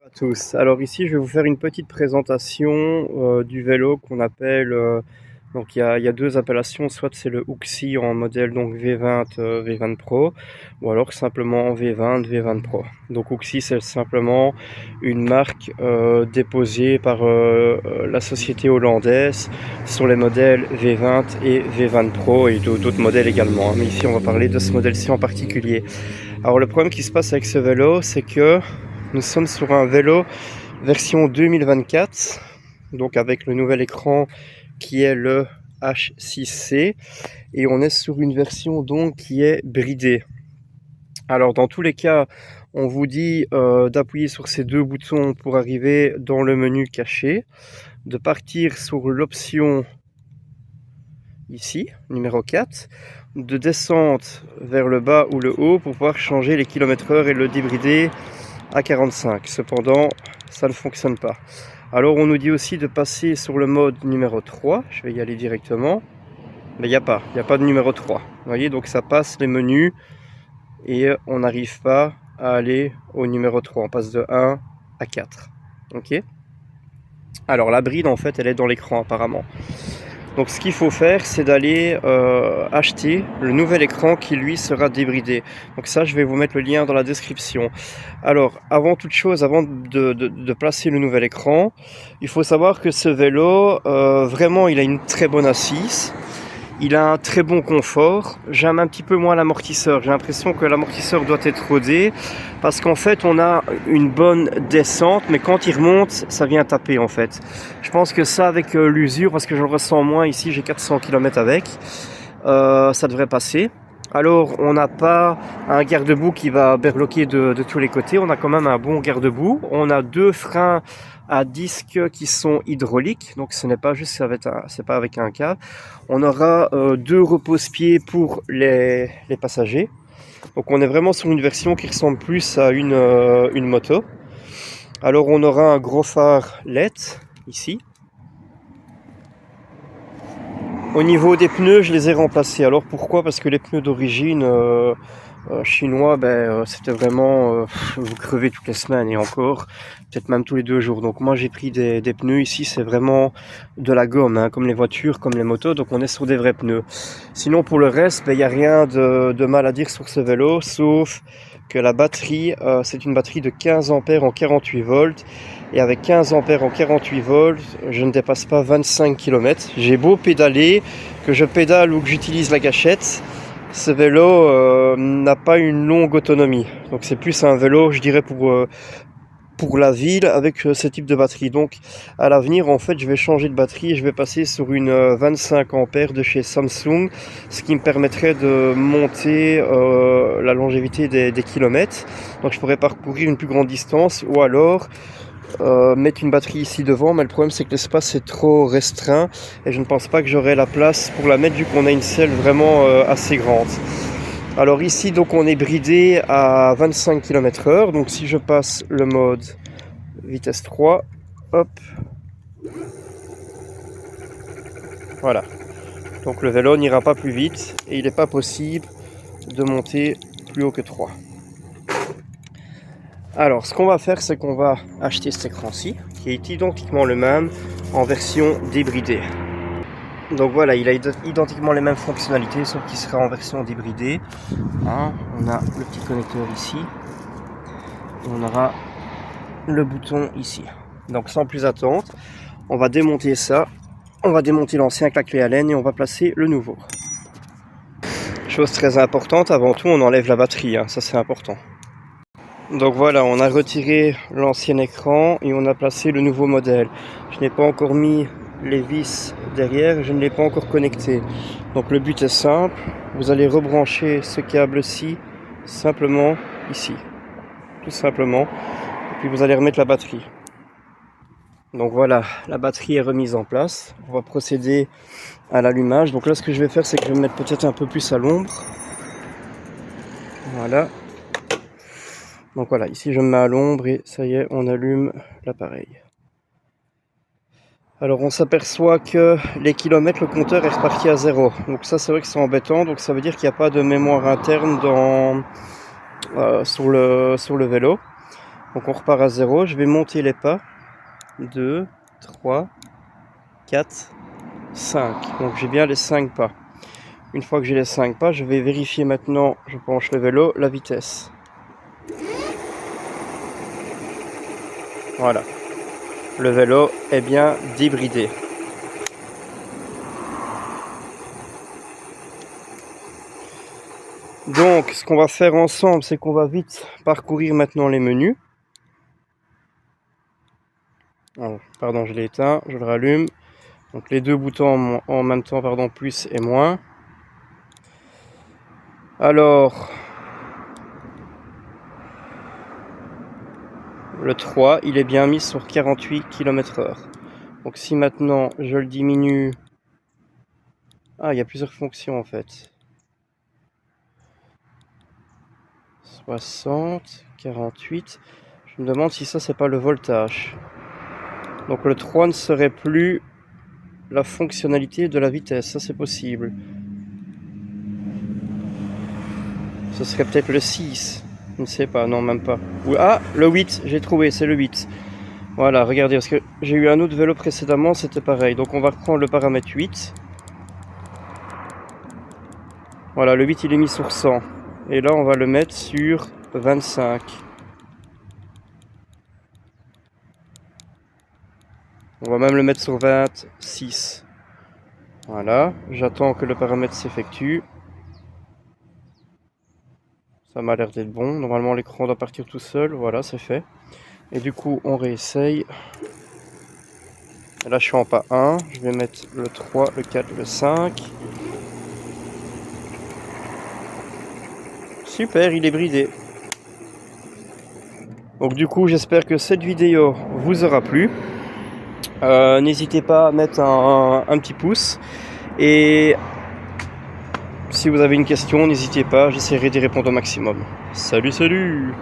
À tous. Alors ici, je vais vous faire une petite présentation du vélo qu'on appelle, donc il y a deux appellations, soit c'est le Uxie en modèle donc V20, V20 Pro, ou alors simplement V20, V20 Pro. Donc Uxie, c'est simplement une marque déposée par la société hollandaise sur les modèles V20 et V20 Pro et d'autres modèles également, hein. Mais ici, on va parler de ce modèle-ci en particulier. Alors le problème qui se passe avec ce vélo, c'est que nous sommes sur un vélo version 2024, donc avec le nouvel écran qui est le H6C, et on est sur une version donc qui est bridée. Alors dans tous les cas, on vous dit d'appuyer sur ces deux boutons pour arriver dans le menu caché, de partir sur l'option ici, numéro 4, de descendre vers le bas ou le haut pour pouvoir changer les kilomètres/heure et le débrider à 45. Cependant, ça ne fonctionne pas. Alors on nous dit aussi de passer sur le mode numéro 3. Je vais y aller directement. Mais il n'y a pas de numéro 3. Vous voyez, donc ça passe les menus et on n'arrive pas à aller au numéro 3. On passe de 1 à 4. Ok. Alors la bride, en fait, elle est dans l'écran apparemment. Donc ce qu'il faut faire, c'est d'aller acheter le nouvel écran qui lui sera débridé. Donc ça, je vais vous mettre le lien dans la description. Alors, avant toute chose, avant de placer le nouvel écran, il faut savoir que ce vélo, vraiment, il a une très bonne assise. Il a un très bon confort. J'aime un petit peu moins l'amortisseur. J'ai l'impression que l'amortisseur doit être rodé parce qu'en fait on a une bonne descente, mais quand il remonte, ça vient taper en fait. Je pense que ça avec l'usure, parce que je le ressens moins ici, j'ai 400 km avec, ça devrait passer. Alors on n'a pas un garde-boue qui va berloquer de tous les côtés, on a quand même un bon garde-boue. On a deux freins à disques qui sont hydrauliques, donc ce n'est pas juste c'est pas avec un câble. On aura deux repose-pieds pour les passagers. Donc on est vraiment sur une version qui ressemble plus à une moto. Alors on aura un gros phare LED ici. Au niveau des pneus, je les ai remplacés. Alors pourquoi? Parce que les pneus d'origine chinois, c'était vraiment vous crevez toutes les semaines et encore, peut-être même tous les 2 jours. Donc moi j'ai pris des pneus ici, c'est vraiment de la gomme, hein, comme les voitures, comme les motos. Donc on est sur des vrais pneus. Sinon pour le reste, il n'y a rien de mal à dire sur ce vélo, sauf que la batterie, c'est une batterie de 15 ampères en 48 volts. Et avec 15 ampères en 48 volts, je ne dépasse pas 25 km. J'ai beau pédaler, que je pédale ou que j'utilise la gâchette, ce vélo n'a pas une longue autonomie. Donc c'est plus un vélo, je dirais, pour la ville avec ce type de batterie. Donc à l'avenir, en fait, je vais changer de batterie et je vais passer sur une 25 ampères de chez Samsung, ce qui me permettrait de monter la longévité des kilomètres. Donc je pourrais parcourir une plus grande distance, ou alors mettre une batterie ici devant, mais le problème c'est que l'espace est trop restreint et je ne pense pas que j'aurai la place pour la mettre vu qu'on a une selle vraiment assez grande. Alors ici donc on est bridé à 25 km/h, donc si je passe le mode vitesse 3, hop, voilà, donc le vélo n'ira pas plus vite et il n'est pas possible de monter plus haut que 3. Alors ce qu'on va faire, c'est qu'on va acheter cet écran-ci qui est identiquement le même en version débridée. Donc voilà, il a identiquement les mêmes fonctionnalités, sauf qu'il sera en version débridée. Hein, on a le petit connecteur ici et on aura le bouton ici. Donc sans plus attendre, on va démonter ça, on va démonter l'ancien avec la clé Allen et on va placer le nouveau. Chose très importante, avant tout on enlève la batterie, hein, ça c'est important. Donc voilà, on a retiré l'ancien écran et on a placé le nouveau modèle. Je n'ai pas encore mis les vis derrière, je ne l'ai pas encore connecté. Donc le but est simple, vous allez rebrancher ce câble-ci simplement ici, tout simplement, et puis vous allez remettre la batterie. Donc voilà, la batterie est remise en place. On va procéder à l'allumage. Donc là ce que je vais faire, c'est que je vais me mettre peut-être un peu plus à l'ombre. Voilà. Donc voilà, ici je me mets à l'ombre et ça y est, on allume l'appareil. Alors on s'aperçoit que les kilomètres, le compteur est reparti à 0. Donc ça c'est vrai que c'est embêtant, donc ça veut dire qu'il n'y a pas de mémoire interne sur le vélo. Donc on repart à 0, je vais monter les pas. 2, 3, 4, 5. Donc j'ai bien les 5 pas. Une fois que j'ai les 5 pas, je vais vérifier maintenant, je penche le vélo, la vitesse. Voilà. Le vélo est bien débridé. Donc ce qu'on va faire ensemble, c'est qu'on va vite parcourir maintenant les menus. Oh, pardon, je l'ai éteint, je le rallume. Donc les deux boutons en même temps, pardon, plus et moins. Alors, le 3, il est bien mis sur 48 km/h. Donc si maintenant je le diminue... Ah, il y a plusieurs fonctions en fait. 60, 48. Je me demande si ça c'est pas le voltage. Donc le 3 ne serait plus la fonctionnalité de la vitesse, ça c'est possible. Ce serait peut-être le 6. Je ne sais pas, non même pas. Ah, le 8, j'ai trouvé, c'est le 8. Voilà, regardez, parce que j'ai eu un autre vélo précédemment, c'était pareil. Donc on va reprendre le paramètre 8. Voilà, le 8 il est mis sur 100. Et là on va le mettre sur 25. On va même le mettre sur 26. Voilà, j'attends que le paramètre s'effectue. Ça m'a l'air d'être bon. Normalement l'écran doit partir tout seul. Voilà, c'est fait. Et du coup on réessaye. Là je suis en pas 1. Je vais mettre le 3, le 4, le 5. Super, il est bridé. Donc du coup j'espère que cette vidéo vous aura plu. N'hésitez pas à mettre un petit pouce. Et si vous avez une question, n'hésitez pas, j'essaierai d'y répondre au maximum. Salut, salut!